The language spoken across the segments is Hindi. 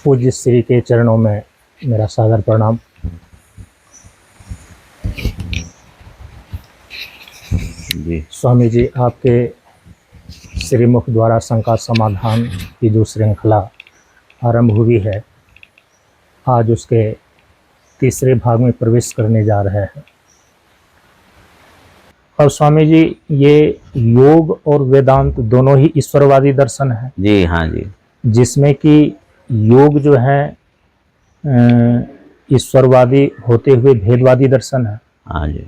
पूज्य श्री के चरणों में मेरा सादर प्रणाम। जी स्वामी जी, आपके श्रीमुख द्वारा शंका समाधान की जो श्रृंखला आरंभ हुई है, आज उसके तीसरे भाग में प्रवेश करने जा रहे हैं। और स्वामी जी, ये योग और वेदांत दोनों ही ईश्वरवादी दर्शन है। जी हाँ जी। जिसमें कि योग जो है ईश्वरवादी होते हुए भेदवादी दर्शन है, हाँ जी।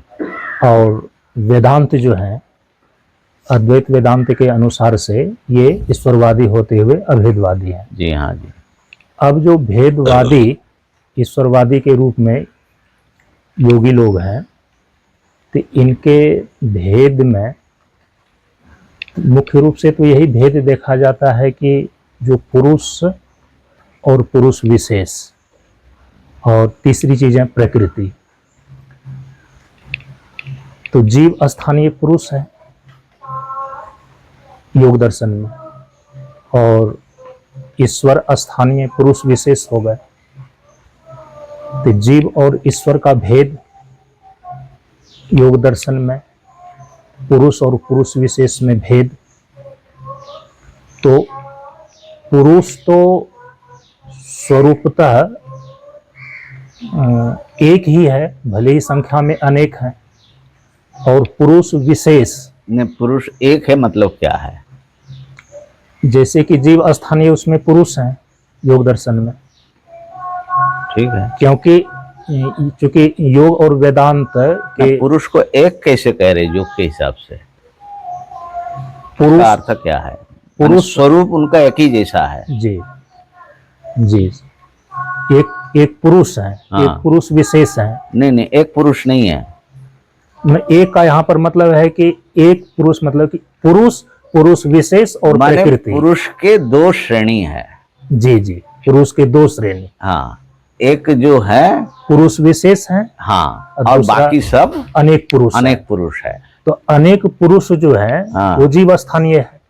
और वेदांत जो है अद्वैत वेदांत के अनुसार से ये ईश्वरवादी होते हुए अभेदवादी है। जी हाँ जी। अब जो भेदवादी ईश्वरवादी के रूप में योगी लोग हैं, तो इनके भेद में मुख्य रूप से तो यही भेद देखा जाता है कि जो पुरुष और पुरुष विशेष, और तीसरी चीज है प्रकृति। तो जीव स्थानीय पुरुष है योग दर्शन में, और ईश्वर स्थानीय पुरुष विशेष हो गए। तो जीव और ईश्वर का भेद योग दर्शन में, पुरुष और पुरुष विशेष में भेद। तो पुरुष तो स्वरूपतः एक ही है, भले ही संख्या में अनेक हैं, और पुरुष विशेष। ने पुरुष एक है मतलब क्या है? जैसे कि जीव स्थानीय उसमें पुरुष हैं योग दर्शन में, ठीक है। क्योंकि चूंकि योग और वेदांत के पुरुष को एक कैसे कह रहे योग के हिसाब से? पुरुष का अर्थ क्या है? पुरुष स्वरूप उनका एक ही जैसा है। जी जी, एक पुरुष है। हाँ। एक पुरुष विशेष है। नहीं, एक पुरुष नहीं है। एक का यहाँ पर मतलब है कि एक पुरुष मतलब कि पुरुष, पुरुष विशेष और प्रकृति। पुरुष के दो श्रेणी है। जी जी, पुरुष के दो श्रेणी। हाँ, एक जो है पुरुष विशेष है, हाँ, और बाकी सब अनेक पुरुष। अनेक पुरुष है। तो अनेक पुरुष जो है हाँ। वो जीव स्थानीय है।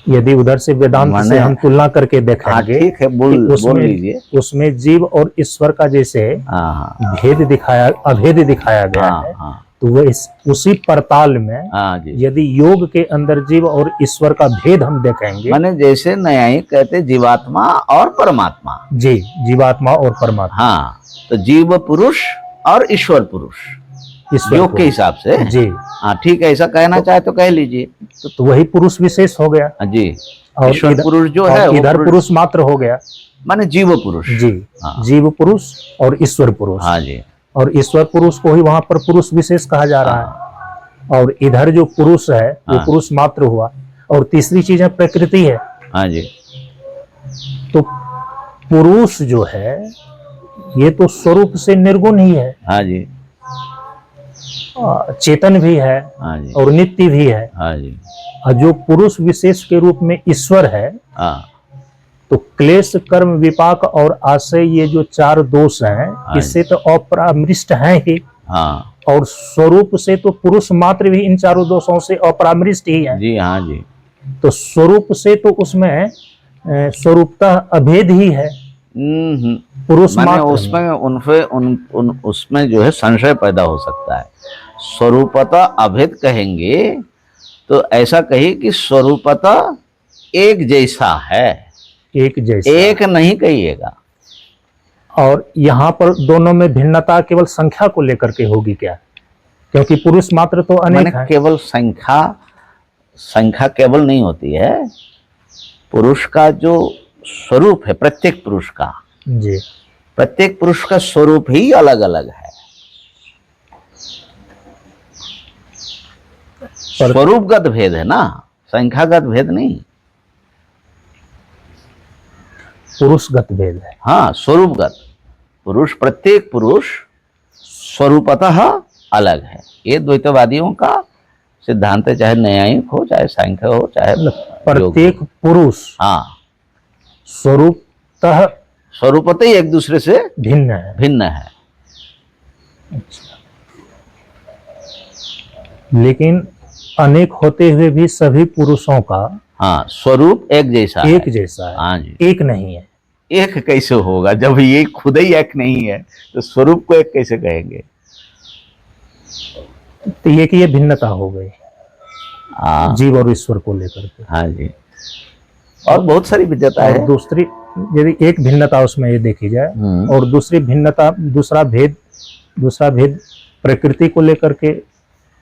यदि उधर से वेदांत से हम तुलना करके देखेंगे, ठीक है, बोल लीजिए। उसमें जीव और ईश्वर का जैसे भेद दिखाया, अभेद दिखाया गया है, तो वह उसी परताल में यदि योग के अंदर जीव और ईश्वर का भेद हम देखेंगे, माने जैसे न्यायिक कहते जीवात्मा और परमात्मा। जी, जीवात्मा और परमात्मा। हाँ, तो जीव पुरुष और ईश्वर पुरुष योग के हिसाब से। जी हाँ, ठीक है, ऐसा कहना चाहे तो कह लीजिए। तो वही पुरुष विशेष हो गया। जी, और ईश्वर पुरुष जो है इधर पुरुष मात्र हो गया, माने जीव पुरुष। जी हाँ। जीव पुरुष और ईश्वर पुरुष। हाँ जी। और ईश्वर पुरुष को ही वहां पर पुरुष विशेष कहा जा रहा है, और इधर जो पुरुष है वो पुरुष मात्र हुआ। और तीसरी चीज है प्रकृति है। हाँ जी। तो पुरुष जो है ये तो स्वरूप से निर्गुण ही है। हाँ जी। चेतन भी है। हाँ जी। और नित्य भी है। हाँ जी। और जो पुरुष विशेष के रूप में ईश्वर है, तो क्लेश कर्म विपाक और आशय, ये जो चार दोष हैं, इससे तो अपरामृष्ट हैं ही। हाँ। और स्वरूप से तो पुरुष मात्र भी इन चारों दोषों से अपरामृष्ट ही है। जी हाँ जी। तो स्वरूप से तो उसमें स्वरूपतः अभेद ही है पुरुष मात्र। उसमें उसमें जो है संशय पैदा हो सकता है। स्वरूपतः अभेद कहेंगे तो ऐसा कही कि स्वरूपतः एक जैसा है, एक जैसा, एक नहीं कहिएगा। और यहाँ पर दोनों में भिन्नता केवल संख्या को लेकर के होगी क्या? क्योंकि पुरुष मात्र तो अनेक है। केवल संख्या केवल नहीं होती है। पुरुष का जो स्वरूप है, प्रत्येक पुरुष का, जी, प्रत्येक पुरुष का स्वरूप ही अलग अलग है। स्वरूपगत भेद है ना, संख्यागत भेद नहीं, पुरुषगत भेद है। हाँ, स्वरूपगत। पुरुष, प्रत्येक पुरुष स्वरूपतः अलग है। ये द्वैतवादियों का सिद्धांत है, चाहे न्यायिक हो, चाहे सांख्य हो, चाहे प्रत्येक पुरुष हाँ स्वरूपतः ही एक दूसरे से भिन्न है। अच्छा। लेकिन अनेक होते हुए भी सभी पुरुषों का हाँ, स्वरूप एक जैसा है। एक जैसा है, हाँ जी। एक नहीं है। एक कैसे होगा जब ये खुद ही एक नहीं है, तो स्वरूप को एक कैसे कहेंगे? तो ये कि ये भिन्नता हो गई हाँ जीव और ईश्वर को लेकर के। हाँ जी। और बहुत सारी भिन्नता और है। दूसरी, यदि एक भिन्नता उसमें ये देखी जाए, और दूसरी भिन्नता, दूसरा भेद प्रकृति को लेकर के,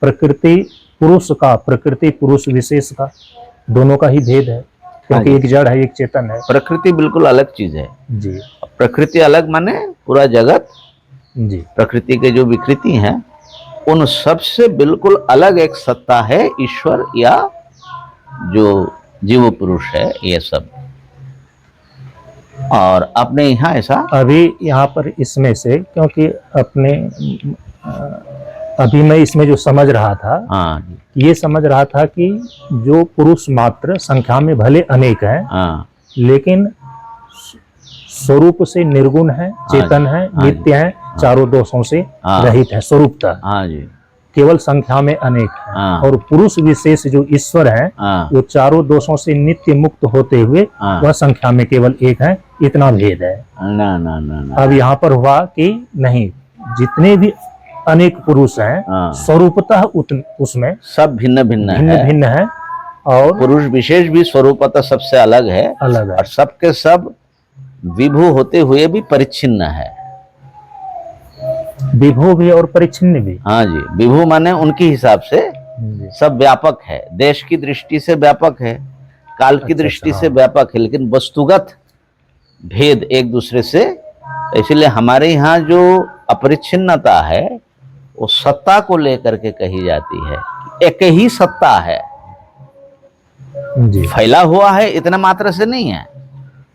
प्रकृति पुरुष का, प्रकृति पुरुष विशेष का, दोनों का ही भेद है, क्योंकि एक जड़ है, एक चेतन है। प्रकृति बिल्कुल अलग चीज है जी प्रकृति अलग माने पूरा जगत, जी। प्रकृति के जो विकृति हैं उन सब से बिल्कुल अलग एक सत्ता है ईश्वर या जो जीव पुरुष है, ये सब। और अपने यहाँ ऐसा अभी यहाँ पर इसमें से, क्योंकि अपने अभी मैं इसमें जो समझ रहा था, हाँ ये समझ रहा था कि जो पुरुष मात्र संख्या में भले अनेक हैं, हाँ लेकिन स्वरूप से निर्गुण है, चेतन है, नित्य है, चारों दोषों से रहित है स्वरूपतः। हाँ जी। केवल संख्या में अनेक है। हाँ। और पुरुष विशेष जो ईश्वर है, वो चारों दोषों से नित्य मुक्त होते हुए वह संख्या में केवल एक है। इतना भेद है। ना ना ना ना। अब यहाँ पर हुआ कि नहीं, जितने भी अनेक पुरुष हैं स्वरूपतः उसमें सब भिन्न भिन्न भिन्न है। और पुरुष विशेष भी स्वरूपतः सबसे अलग है, और सबके सब विभू होते हुए भी परिच्छिन्न है। विभू भी और परिच्छिन्न भी। हाँ जी। विभू माने उनके हिसाब से सब व्यापक है, देश की दृष्टि से व्यापक है, काल की दृष्टि से व्यापक है, लेकिन वस्तुगत भेद एक दूसरे से। इसलिए हमारे यहाँ जो अपरिच्छिन्नता है वो सत्ता को लेकर के कही जाती है। एक ही सत्ता है जी। फैला हुआ है, इतना मात्र से नहीं है।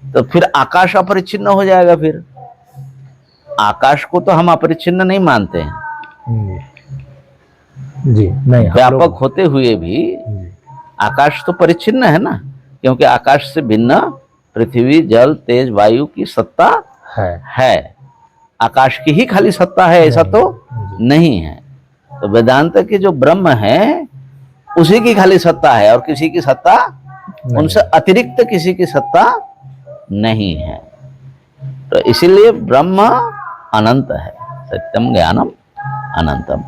तो फिर आकाश अपरिच्छिन्न हो जाएगा। फिर आकाश को तो हम अपरिच्छिन्न नहीं मानते हैं जी, नहीं। व्यापक होते हुए भी आकाश तो परिच्छिन्न है ना, क्योंकि आकाश से भिन्न पृथ्वी, जल, तेज, वायु की सत्ता है। आकाश की ही खाली सत्ता है ऐसा तो नहीं है। तो वेदांत के जो ब्रह्म है उसी की खाली सत्ता है, और किसी की सत्ता, उनसे अतिरिक्त किसी की सत्ता नहीं है। तो इसीलिए ब्रह्म अनंत है, सत्यम ज्ञानम अनंतम।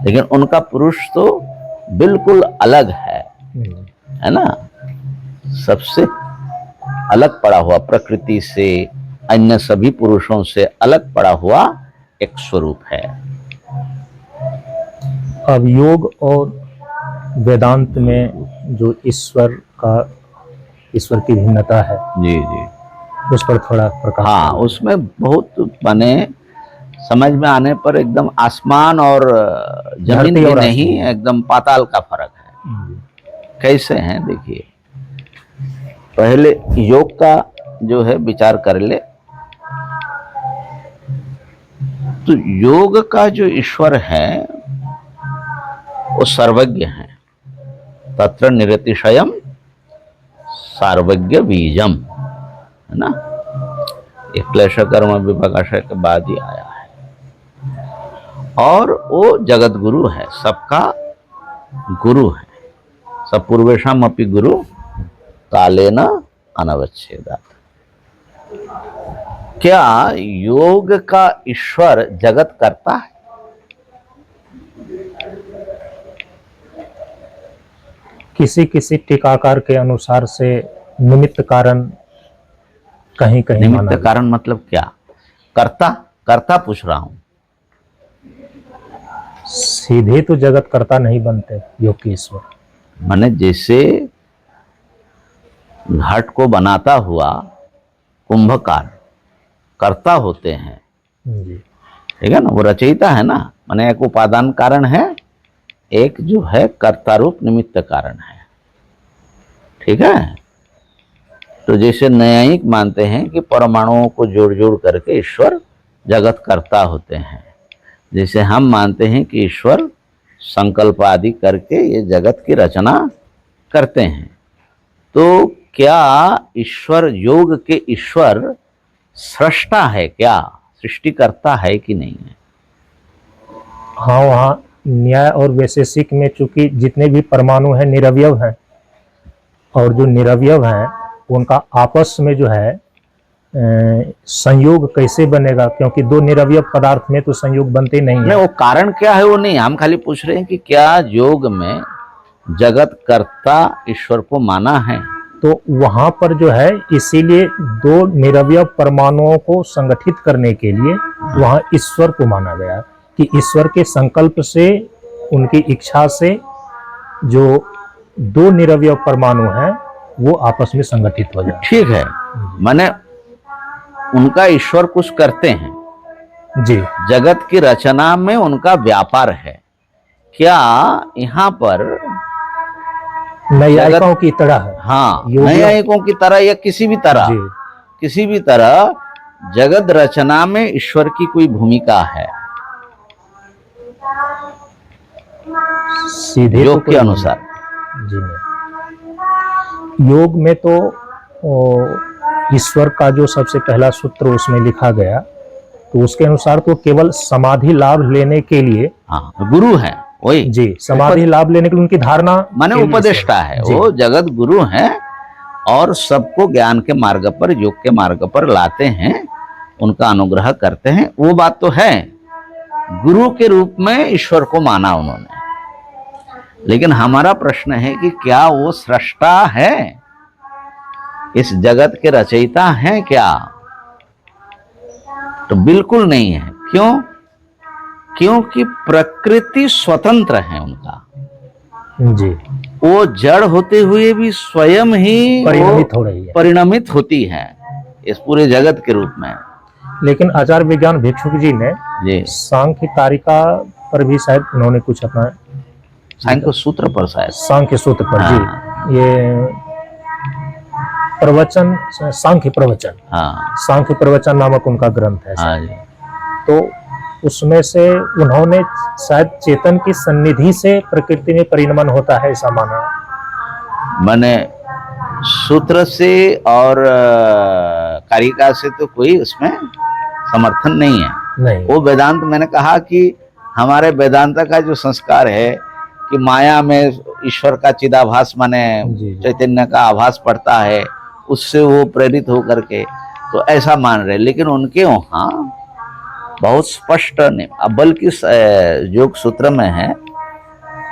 लेकिन उनका पुरुष तो बिल्कुल अलग है ना, सबसे अलग पड़ा हुआ, प्रकृति से, अन्य सभी पुरुषों से अलग पड़ा हुआ एक स्वरूप है। अब योग और वेदांत में जो ईश्वर की भिन्नता है, जी जी, उस पर थोड़ा प्रकाश। हाँ, उसमें बहुत माने समझ में आने पर एकदम आसमान और जमीन भी नहीं, एकदम पाताल का फर्क है। कैसे हैं देखिए, पहले योग का जो है विचार कर ले। तो योग का जो ईश्वर है वो सर्वज्ञ है। तत्र निरतिशयम सर्वज्ञ बीजम, है ना, ये क्लेश कर्म विभागाशय के बाद ही आया है। और वो जगत गुरु है, सबका गुरु है। सब पूर्वेशम अपि गुरु कालेन अनवच्छेदात्। क्या योग का ईश्वर जगत करता है? किसी किसी टीकाकार के अनुसार से निमित्त कारण कहीं कहीं। निमित्त कारण मतलब क्या? कर्ता पूछ रहा हूं। सीधे तो जगत कर्ता नहीं बनते योग के ईश्वर। माने जैसे घाट को बनाता हुआ कुंभकार कर्ता होते हैं, ठीक है ना, वो रचयिता है ना, माने एक उपादान कारण है, एक जो है कर्ता रूप निमित्त कारण है। ठीक है। तो जैसे न्यायिक मानते हैं कि परमाणुओं को जोड़ जोड़ करके ईश्वर जगत कर्ता होते हैं, जैसे हम मानते हैं कि ईश्वर संकल्प आदि करके ये जगत की रचना करते हैं। तो क्या ईश्वर, योग के ईश्वर सृष्टा है क्या? सृष्टिकर्ता है कि नहीं है? हाँ, वहाँ न्याय और वैशेषिक में चूंकि जितने भी परमाणु हैं निरवयव हैं, और जो निरवयव हैं उनका आपस में जो है संयोग कैसे बनेगा, क्योंकि दो निरवयव पदार्थ में तो संयोग बनते नहीं नहीं, है। वो कारण क्या है वो नहीं, हम खाली पूछ रहे हैं कि क्या योग में जगत कर्ता ईश्वर को माना है? तो वहां पर जो है इसीलिए दो निरवयव परमाणुओं को संगठित करने के लिए वहां ईश्वर को माना गया कि ईश्वर के संकल्प से, उनकी इच्छा से जो दो निरवयव परमाणु हैं वो आपस में संगठित हो जाए। ठीक है, माने उनका ईश्वर कुछ करते हैं जी, जगत की रचना में उनका व्यापार है। क्या यहाँ पर नैयायिकों की तरह है। हाँ, योगियों- नैयायिकों की तरह या किसी भी तरह, जी, किसी भी तरह जगत रचना में ईश्वर की कोई भूमिका है सीधे तो योग के कोई अनुसार? जी नहीं। योग में तो ईश्वर का जो सबसे पहला सूत्र उसमें लिखा गया, तो उसके अनुसार तो केवल समाधि लाभ लेने के लिए, हाँ, गुरु है वही जी, समाधि लाभ लेने के लिए उनकी धारणा माने के लिए उपदेष्टा है, जी, वो जगत गुरु हैं और सबको ज्ञान के मार्ग पर, योग के मार्ग पर लाते हैं, उनका अनुग्रह करते हैं, वो बात तो है। गुरु के रूप में ईश्वर को माना उन्होंने, लेकिन हमारा प्रश्न है कि क्या वो सृष्टा है, इस जगत के रचयिता हैं क्या? तो बिल्कुल नहीं है। क्यों? क्योंकि प्रकृति स्वतंत्र है उनका, जी, वो जड़ होते हुए भी स्वयं ही परिणमित हो रही है। परिणमित होती है इस पूरे जगत के रूप में। लेकिन आचार्य विज्ञान भिक्षुक जी ने जी, सांख्य कारिका पर भी शायद उन्होंने कुछ अपना सांख्य सूत्र पर शायद, सांख्य सूत्र पर, हाँ। जी, ये प्रवचन, सांख्य प्रवचन, हाँ सांख्य प्रवचन नामक उनका ग्रंथ है। हाँ जी, तो उसमें से उन्होंने शायद चेतन की सन्निधि से प्रकृति में परिणमन होता है ऐसा माना। मैंने सूत्र से और कारिका से तो कोई उसमें समर्थन नहीं है। नहीं, वो वेदांत, मैंने कहा कि हमारे वेदांत का जो संस्कार है कि माया में ईश्वर का चिदाभास माने जी, जी। चैतन्य का आभास पड़ता है, उससे वो प्रेरित होकर के तो ऐसा मान रहे, लेकिन उनके वहाँ बहुत स्पष्ट नहीं, बल्कि योग सूत्र में है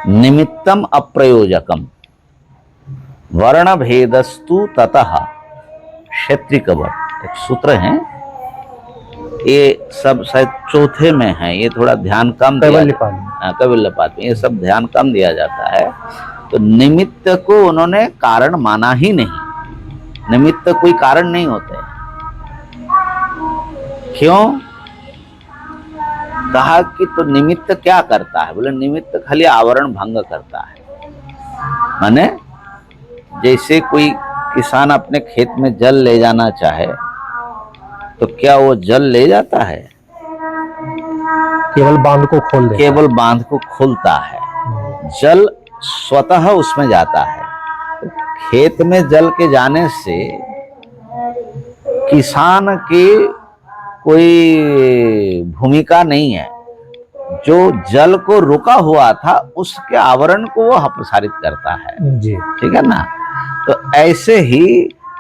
निमित्तम अप्रयोजकम वर्ण भेदस्तु ततः क्षेत्रिकवत, एक सूत्र है, ये सब शायद चौथे में है, ये थोड़ा ध्यान कम दिया कैवल्यपाद में। कैवल्यपाद में ये सब ध्यान कम दिया जाता है। तो निमित्त को उन्होंने कारण माना ही नहीं, निमित्त कोई कारण नहीं होते। क्यों? कहा कि तो निमित्त क्या करता है? बोले निमित्त खाली आवरण भंग करता है। माने जैसे कोई किसान अपने खेत में जल ले जाना चाहे तो क्या वो जल ले जाता है? केवल बांध को खोल देता है। केवल बांध को खोलता है, जल स्वतः उसमें जाता है। तो खेत में जल के जाने से किसान की कोई भूमिका नहीं है, जो जल को रुका हुआ था उसके आवरण को वो अपसारित करता है। जी, ठीक है ना? तो ऐसे ही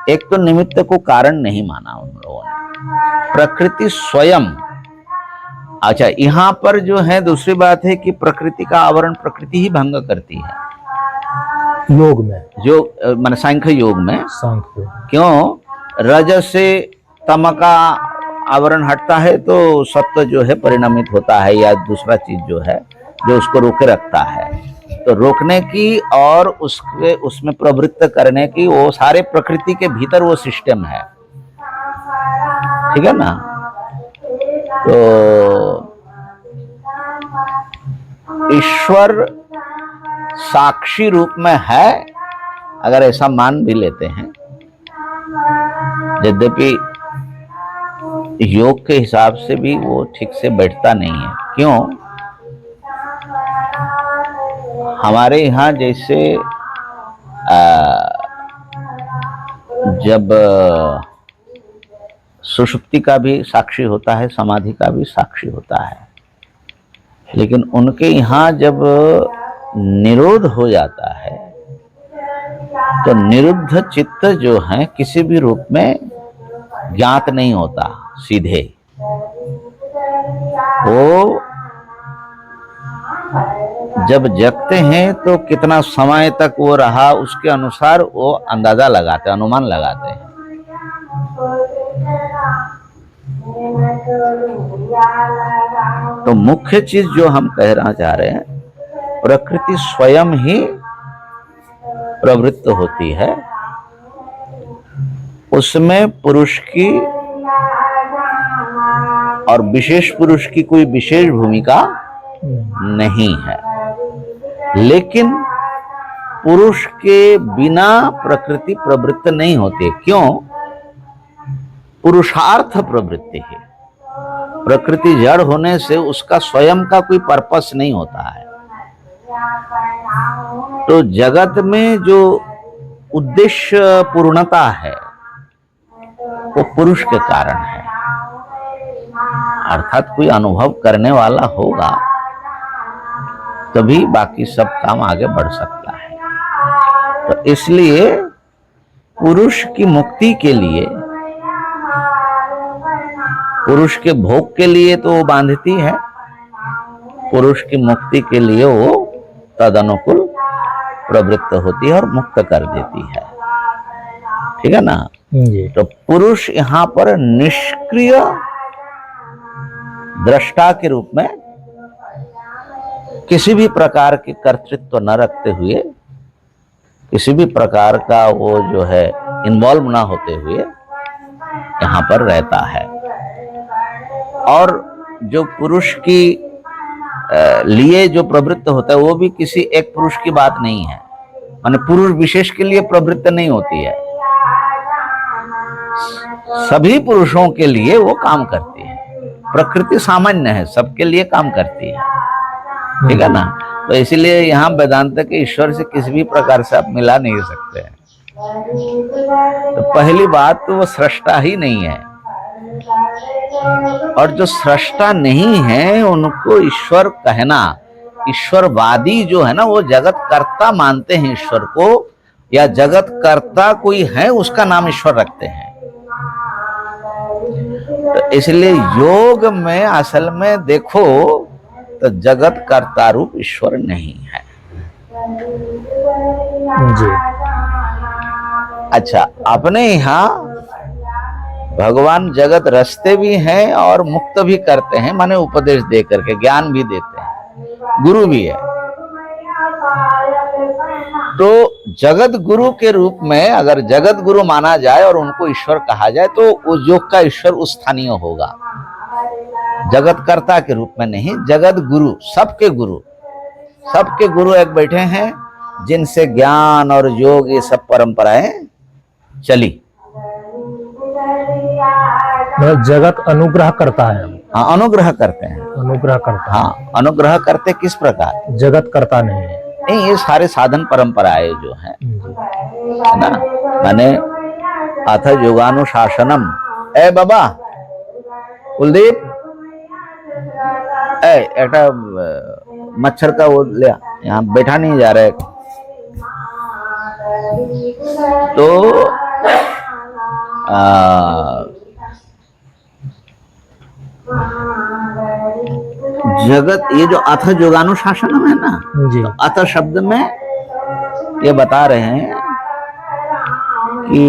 एक तो निमित्त को कारण नहीं माना उन लोगों ने, प्रकृति स्वयं। अच्छा, यहाँ पर जो है दूसरी बात है कि प्रकृति का आवरण प्रकृति ही भंग करती है योग में, जो माने सांख्य योग में। सांख्य, क्यों? रज से तम का आवरण हटता है तो सत्व जो है परिणमित होता है, या दूसरा चीज जो है जो उसको रोके रखता है। तो रोकने की और उसके उसमें प्रवृत्त करने की वो सारे प्रकृति के भीतर वो सिस्टम है। ठीक है ना? तो ईश्वर साक्षी रूप में है, अगर ऐसा मान भी लेते हैं, यद्यपि योग के हिसाब से भी वो ठीक से बैठता नहीं है। क्यों? हमारे यहाँ जैसे जब सुषुप्ति का भी साक्षी होता है, समाधि का भी साक्षी होता है, लेकिन उनके यहाँ जब निरोध हो जाता है तो निरुद्ध चित्त जो है किसी भी रूप में ज्ञात नहीं होता सीधे, वो जब जगते हैं तो कितना समय तक वो रहा उसके अनुसार वो अंदाजा लगाते हैं, अनुमान लगाते हैं। तो मुख्य चीज जो हम कहना चाह रहे हैं, प्रकृति स्वयं ही प्रवृत्त होती है, उसमें पुरुष की और विशेष पुरुष की कोई विशेष भूमिका नहीं है। लेकिन पुरुष के बिना प्रकृति प्रवृत्त नहीं होती। क्यों? पुरुषार्थ प्रवृत्ति है। प्रकृति जड़ होने से उसका स्वयं का कोई पर्पस नहीं होता है। तो जगत में जो उद्देश्य पूर्णता है वो पुरुष के कारण है, अर्थात कोई अनुभव करने वाला होगा तभी बाकी सब काम आगे बढ़ सकता है। तो इसलिए पुरुष की मुक्ति के लिए, पुरुष के भोग के लिए तो वो बांधती है, पुरुष की मुक्ति के लिए वो तद अनुकूल प्रवृत्त होती है और मुक्त कर देती है। ठीक है ना? तो पुरुष यहाँ पर निष्क्रिय दृष्टा के रूप में किसी भी प्रकार के कर्तृत्व न रखते हुए, किसी भी प्रकार का वो जो है इन्वॉल्व ना होते हुए यहाँ पर रहता है। और जो पुरुष की लिए जो प्रवृत्त होता है वो भी किसी एक पुरुष की बात नहीं है, माने पुरुष विशेष के लिए प्रवृत्त नहीं होती है, सभी पुरुषों के लिए वो काम करती है। प्रकृति सामान्य है, सबके लिए काम करती है। ठीक है ना? तो इसलिए यहाँ वेदांत के ईश्वर से किसी भी प्रकार से आप मिला नहीं सकते हैं। तो पहली बात तो वो सृष्टा ही नहीं है, और जो सृष्टा नहीं है उनको ईश्वर कहना, ईश्वरवादी जो है ना वो जगत कर्ता मानते हैं ईश्वर को, या जगत कर्ता कोई है उसका नाम ईश्वर रखते हैं। तो इसलिए योग में असल में देखो तो जगत कर्ता रूप ईश्वर नहीं है जी। अच्छा, अपने यहाँ भगवान जगत रचते भी हैं और मुक्त भी करते हैं, माने उपदेश दे करके ज्ञान भी देते हैं, गुरु भी है। तो जगत गुरु के रूप में अगर जगत गुरु माना जाए और उनको ईश्वर कहा जाए तो उस योग का ईश्वर उस स्थानीय होगा, जगत कर्ता के रूप में नहीं। जगत गुरु, सबके गुरु, सबके गुरु एक बैठे हैं जिनसे ज्ञान और योग ये सब परंपराएं चली। जगत अनुग्रह करता है। हाँ, अनुग्रह करते हैं, अनुग्रह करता है। हाँ, अनुग्रह करते किस प्रकार? जगत करता नहीं है। नहीं, ये सारे साधन परंपराएं जो हैं, है ना, माने अथ योगानुशासनम। ए बाबा कुलदीप, एक मच्छर का वो ले, यहाँ बैठा नहीं जा रहा है। तो जगत, ये जो अथ योगानुशासनम है ना जी, तो अथ शब्द में ये बता रहे हैं कि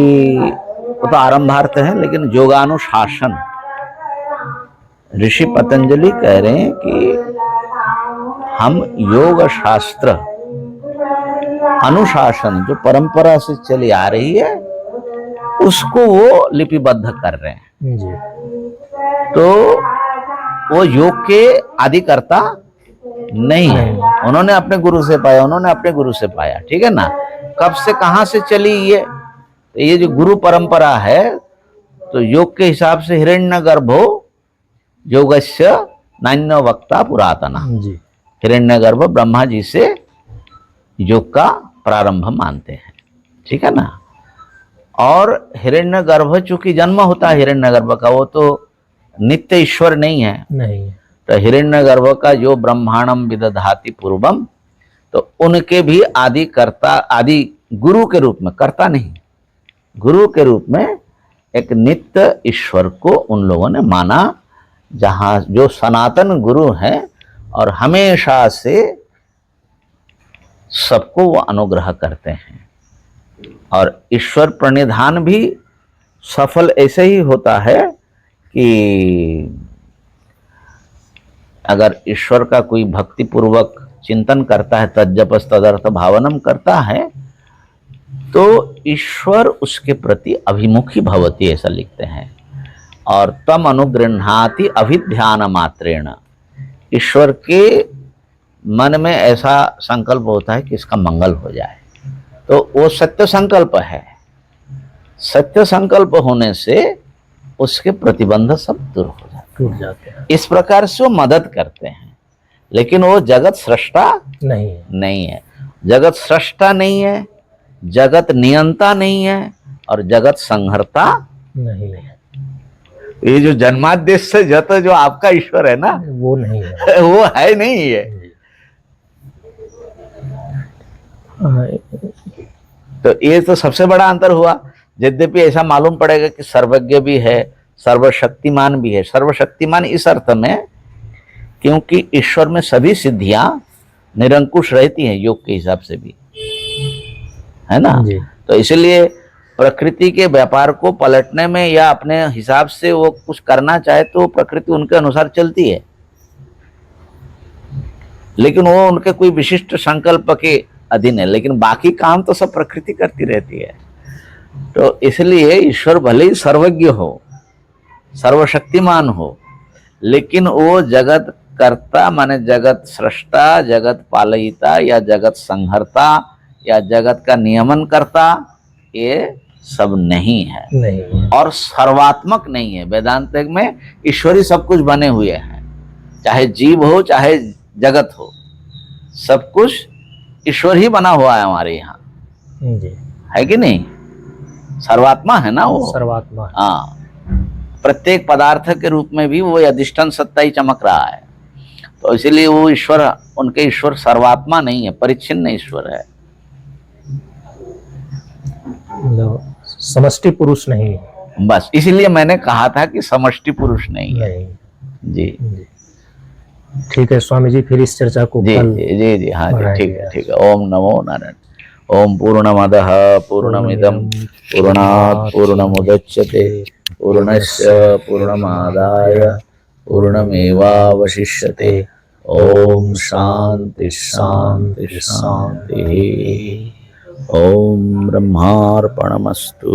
वो तो आरंभार्थ है, लेकिन योगानुशासन, ऋषि पतंजलि कह रहे हैं कि हम योग शास्त्र अनुशासन जो परंपरा से चली आ रही है उसको वो लिपिबद्ध कर रहे हैं। जी। तो वो योग के आदिकर्ता नहीं है, उन्होंने अपने गुरु से पाया, उन्होंने अपने गुरु से पाया। ठीक है ना? कब से कहां से चली ये जो गुरु परंपरा है, तो योग के हिसाब से हिरण्यगर्भो योगस्य नान्य वक्ता पुरातना। जी। हिरण्यगर्भ ब्रह्मा जी से योग का प्रारंभ मानते हैं। ठीक है ना? और हिरण्यगर्भ चूंकि जन्म होता है हिरण्यगर्भ का, वो तो नित्य ईश्वर नहीं है। नहीं। तो हिरण्यगर्भ का जो ब्रह्मांडम विदधाति पूर्वम, तो उनके भी आदि कर्ता, आदि गुरु के रूप में, कर्ता नहीं, गुरु के रूप में एक नित्य ईश्वर को उन लोगों ने माना, जहां जो सनातन गुरु हैं और हमेशा से सबको वो अनुग्रह करते हैं। और ईश्वर प्रणिधान भी सफल ऐसे ही होता है कि अगर ईश्वर का कोई भक्ति पूर्वक चिंतन करता है, तज्जपस तदर्थ भावनम करता है, तो ईश्वर उसके प्रति अभिमुखी भवति, ऐसा लिखते हैं। और तम अनुगृह्णाति अभिध्यान मात्रेण, ईश्वर के मन में ऐसा संकल्प होता है कि इसका मंगल हो जाए, तो वो सत्य संकल्प है। सत्य संकल्प होने से उसके प्रतिबंध सब दूर हो जाते हैं। इस प्रकार से वो मदद करते हैं। लेकिन वो जगत सृष्टा नहीं है, जगत सृष्टा नहीं है, जगत नियंता नहीं है, और जगत संहर्ता नहीं है। ये जो जन्मादेश से जत जो आपका ईश्वर है ना, वो नहीं है, वो है नहीं है। तो ये तो सबसे बड़ा अंतर हुआ। यद्यपि ऐसा मालूम पड़ेगा कि सर्वज्ञ भी है, सर्वशक्तिमान भी है। सर्वशक्तिमान इस अर्थ में क्योंकि ईश्वर में सभी सिद्धियां निरंकुश रहती हैं, योग के हिसाब से भी, है ना। तो इसलिए प्रकृति के व्यापार को पलटने में या अपने हिसाब से वो कुछ करना चाहे तो प्रकृति उनके अनुसार चलती है, लेकिन वो उनके कोई विशिष्ट संकल्प के अधीन है। लेकिन बाकी काम तो सब प्रकृति करती रहती है। तो इसलिए ईश्वर भले ही सर्वज्ञ हो, सर्वशक्तिमान हो, लेकिन वो जगत कर्ता माने जगत सृष्टा, जगत पालयिता या जगत संहर्ता या जगत का नियमन करता, ये सब नहीं है। और सर्वात्मक नहीं है। वेदांत में ईश्वरी सब कुछ बने हुए हैं, चाहे जीव हो चाहे जगत हो, सब कुछ ईश्वर ही बना हुआ है हमारे यहाँ, है कि नहीं। सर्वात्मा है ना वो, सर्वात्मा। हाँ, प्रत्येक पदार्थ के रूप में भी वो अधिष्ठान सत्ता ही चमक रहा है। तो इसीलिए वो ईश्वर, उनके ईश्वर सर्वात्मा नहीं है, परिच्छिन्न ईश्वर है। समष्टि पुरुष नहीं है। बस इसीलिए मैंने कहा था कि समष्टि पुरुष नहीं है। जी ठीक है स्वामी जी, फिर इस चर्चा को जी जी जी हाँ जी, ठीक है ठीक है। ओम नमो नारायण। ओम पूर्णमदः पूर्णमिदं पूर्णात् पूर्णमुदच्यते पूर्णस्य पूर्णमादाय पूर्णमेवावशिष्यते। ओम शांति शांति शांति। ओम ब्रह्मार्पणमस्तु।